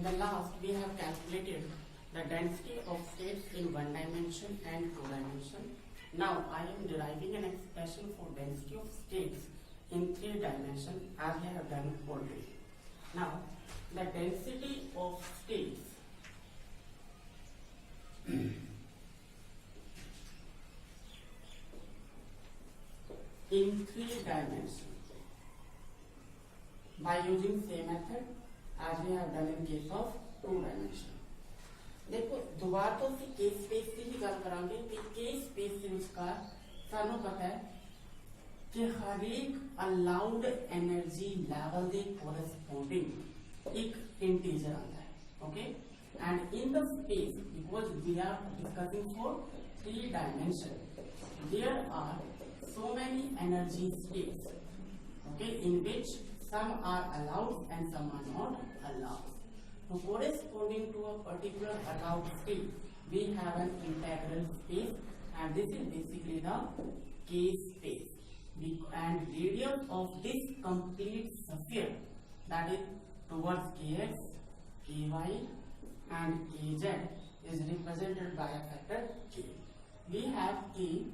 In the last, we have calculated the density of states in one dimension and two dimension. Now, I am deriving an expression for density of states in three dimension as I have done already. Now, the density of states in three dimensions by using same method as we have done in case of two dimension. देखो दोबारा तो case space की ही गल करांगे कि case space के विचकार सानू पता है कि हर एक अलाउड एनर्जी लेवल के कोरेस्पोंडिंग एक इंटीजर आता है okay and in the space because we are discussing for three dimension there are so many energy states okay in which some are allowed and some are not allowed. So corresponding to a particular allowed state we have an integral space and this is basically the K space and radius of this complete sphere that is towards Kx, Ky and Kz is represented by a factor K. We have K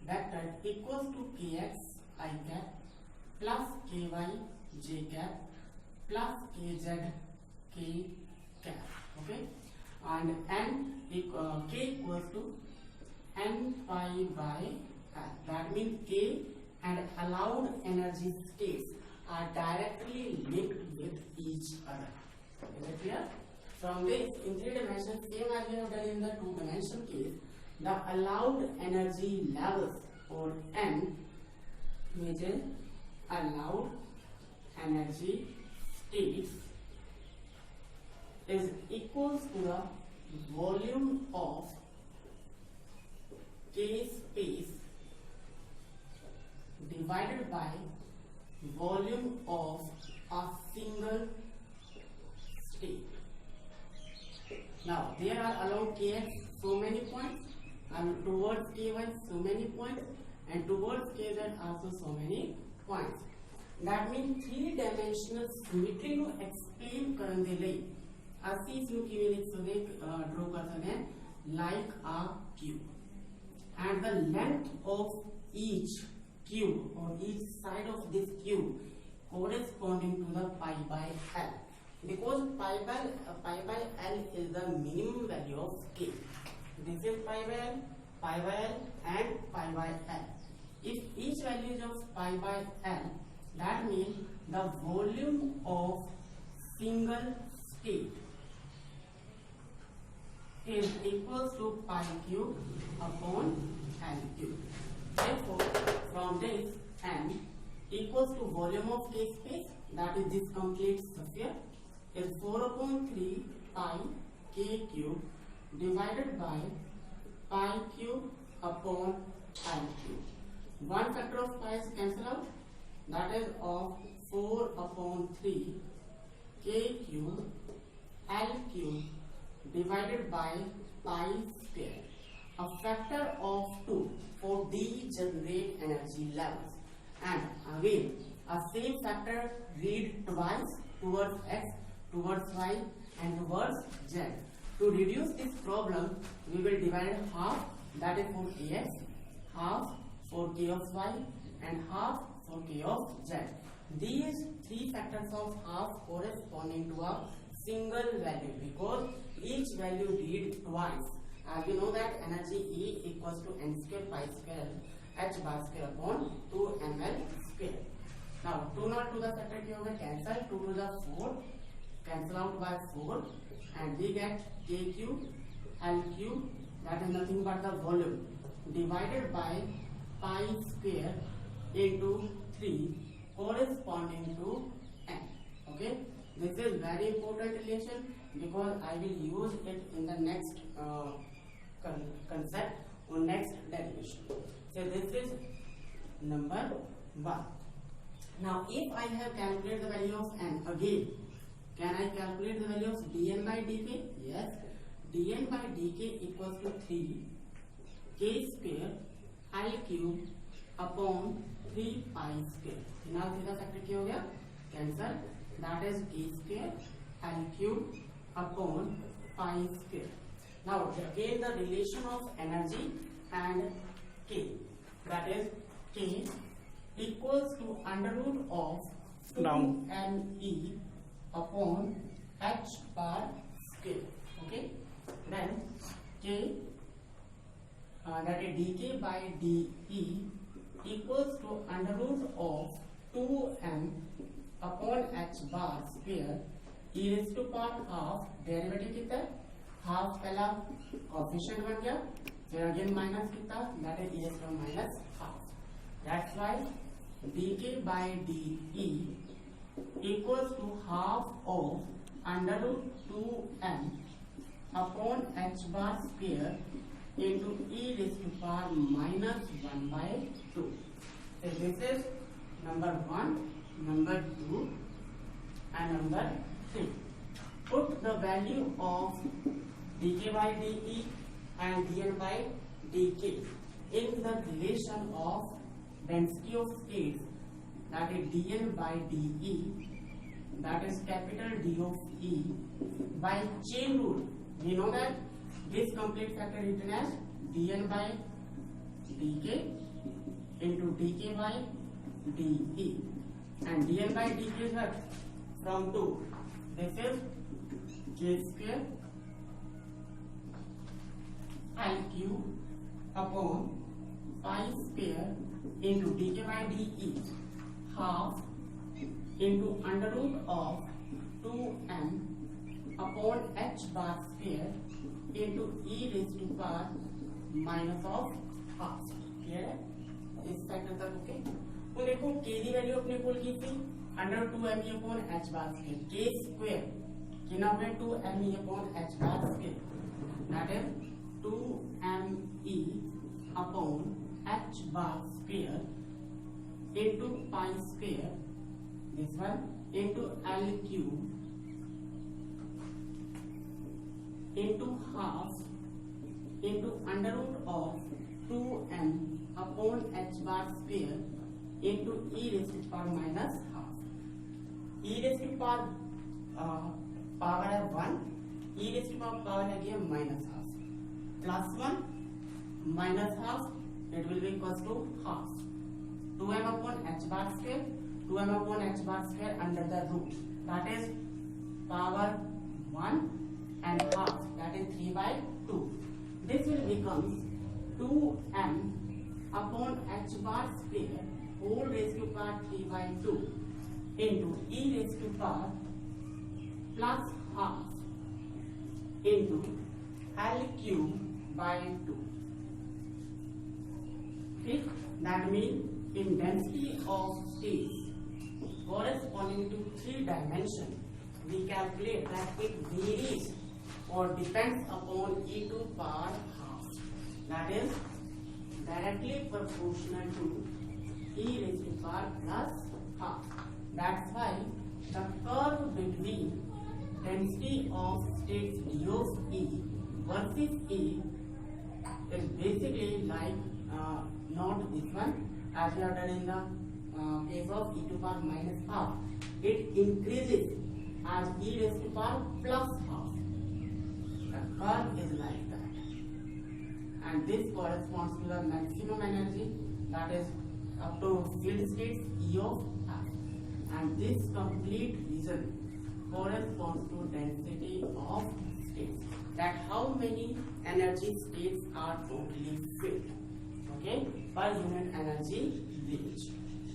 vector equals to kx I cap plus ky j cap plus kz k cap okay and n k equals to n pi by l. That means k and allowed energy states are directly linked with each other. Is it clear? From this in three dimensions same as we have done in the two dimension case, the allowed energy levels for n which is allowed energy states is equals to the volume of K space divided by volume of a single state. Now there are allowed Kx so many points and towards Ky so many points and towards Kz also so many points. That means three dimensional symmetry ਨੂੰ explain ਕਰਨ ਦੇ ਲਈ ਅਸੀਂ ਇਸ ਨੂੰ ਕਿਵੇਂ ਲਿਖ ਸਕਦੇ draw ਕਰ ਸਕਦੇ ਹਾਂ like a cube and the length of each cube or each side of this cube corresponding to the pi by l because pi by l is the minimum value of k. This is pi by l and pi by l. If each value is of pi by l, that means the volume of single state is equals to pi cube upon l cube. Therefore, from this n equals to volume of K space, that is this complete sphere, is 4 upon 3 pi K cube divided by pi cube upon l cube. One factor of pi is cancelled out, that is of 4 upon 3 K cube l cube divided by pi square. A factor of 2 for degenerate energy levels and again a same factor read twice towards x, towards y and towards z. To reduce this problem, we will divide half, that is for kx, half for k of y and half for k of z. These three factors of half corresponding to a single value because each value read twice. As you know that energy E equals to n square pi square h bar square upon 2 ml square. Now 2 not to the factor क्या होगा cancel, 2 to the 4 cancel out by 4 and we get K cube L cube, that is nothing but the volume divided by pi square into 3 corresponding to n. Okay, this is very important relation because I will use it in the next concept or next derivation. So this is number 1. Now if I have calculated the value of n again, can I calculate the value of dn by dk? Yes. dn by dk equals to 3 k square l cube upon 3 pi square. Now theta factor क्या हो गया? Cancel. That is k square l cube upon pi square. Now again the relation of energy and K, that is K equals to under root of 2me upon h bar square. Okay, then K that is dk by de equals to under root of 2m upon h bar square e raised to power half. Derivative कितना है? Half पहला coefficient बन गया, फिर again minus कितना, that is e raised to minus half. That's why dk by de equals to half of under root 2m upon h bar square into e raised to power minus 1 by 2. So this is number 1, number 2 and number 3. Put the value of dk by de and dn by dk in the relation of density of states, that is dn by de, that is capital D of E by chain rule. We know that this complete factor written as dn by dk into dk by de, and dn by dk is what? From 2. This is k square I cube upon pi square into dk by de half into under root of 2m upon h bar square into e raised to power minus of half. Clear है? इस factor तक okay. तो देखो k की value अपने पुल की थी under 2m upon h bar square, k square कितना हो गया 2m upon h bar square, that is 2me upon h bar square into pi square, this one into L cube into half into under root of 2m upon h bar square into e raised to power minus half. E raised to power है 1, e raised to power है गया minus half, plus 1 minus half, it will be equals to half. 2m upon h bar square, 2m upon h bar square under the root, that is power 1 and half, that is 3 by 2. This will become 2m upon h bar square whole raised to power 3 by 2 into e raised to power plus half into L cube by 2. Okay? That means in density of states corresponding to 3 dimensions, we calculate that it varies or depends upon e to power half. That is directly proportional to e raised to power plus half. That's why the curve between density of states d of E versus E is basically like not this one as we have done in the case of e to power minus half. It increases as e raised to power plus half. The curve is like that, and this corresponds to the maximum energy, that is up to field states E of R, and this complete region corresponds to density of states, that how many energy states are totally filled, okay, per unit energy range.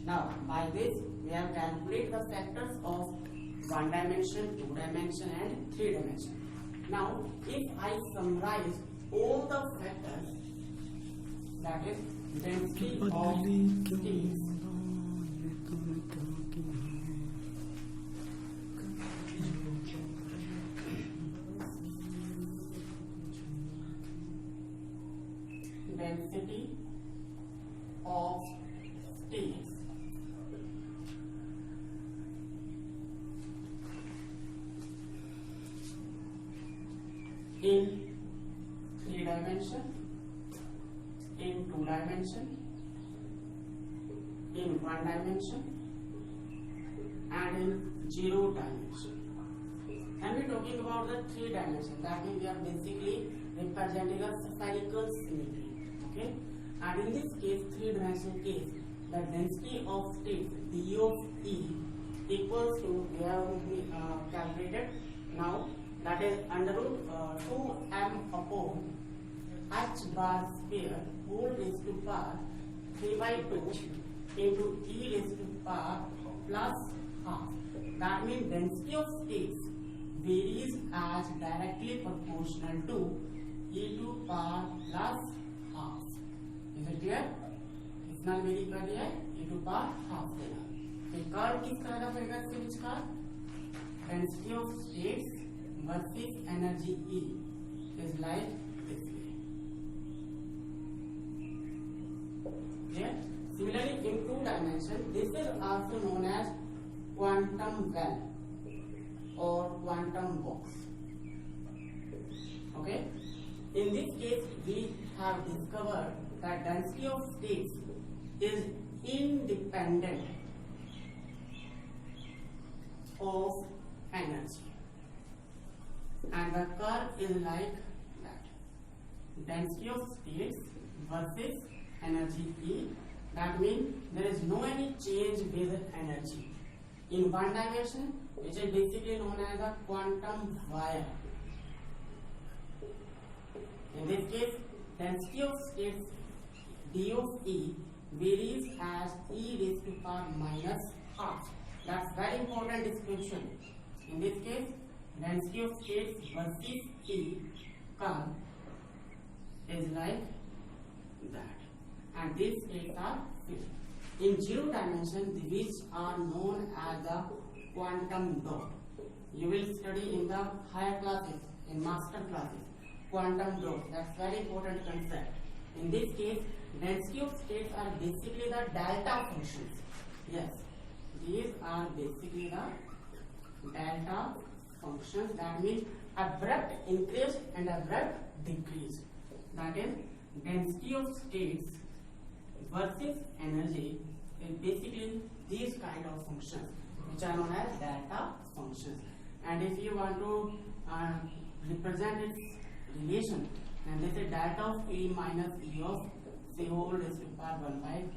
Now by this we have calculated the factors of 1 dimension, 2 dimension and 3 dimension. Now if I summarize all the factors, that is density of states, density of states in 3 dimension, in 2 dimension, in 1 dimension and in 0 dimension. And we're talking about the 3 dimension. That means we are basically representing a spherical symmetry. Okay. And in this case, 3-dimensional case, the density of states d of E equals to, we have calculated now, that is under root 2m upon h bar square whole raised to power 3/2 into e raised to power plus half. That means density of states varies as directly proportional to e to power plus half. Is it clear? इतना very कर दिया है e to power half देना. Curve किस तरह का होगा इसके बीच का? Density of states versus energy E is like this way. Yeah? Similarly, in 2 dimension, this is also known as quantum well or quantum box. Okay? In this case, we have discovered that density of states is independent of energy, and the curve is like that. Density of states versus energy E. That means there is no any change with energy in 1 dimension, which is basically known as a quantum wire. In this case, density of states d of E varies as e raised to power minus half. That's very important description. In this case, density of states versus E curve is like that, and these states are fixed. In 0 dimension, which are known as the quantum dot. You will study in the higher classes, in master classes, quantum dot. That's very important concept. In this case, density of states are basically the delta functions. Yes, these are basically the delta functions. That means abrupt increase and abrupt decrease. That is, density of states versus energy is basically these kind of functions, which are known as delta functions. And if you want to represent its relation, and this is delta of E minus E of C whole raised to power 1/2.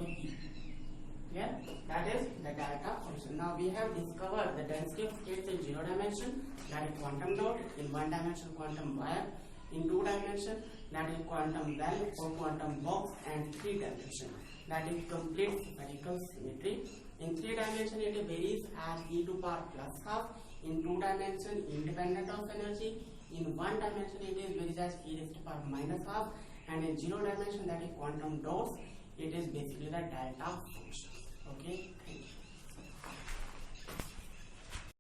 E. Yeah, that is the delta function. Now we have discovered the density of states in 0 dimension, that is quantum dot. In 1 dimension, quantum wire. In 2 dimension, that is quantum well or quantum box. And 3 dimension, that is complete spherical symmetry. In 3 dimension, it varies as e to power plus half. In 2 dimension, independent of energy. In 1 dimension, it is varies as e raised to power minus half. And in 0 dimension, that is quantum dots, it is basically the delta function. Okay, thank you.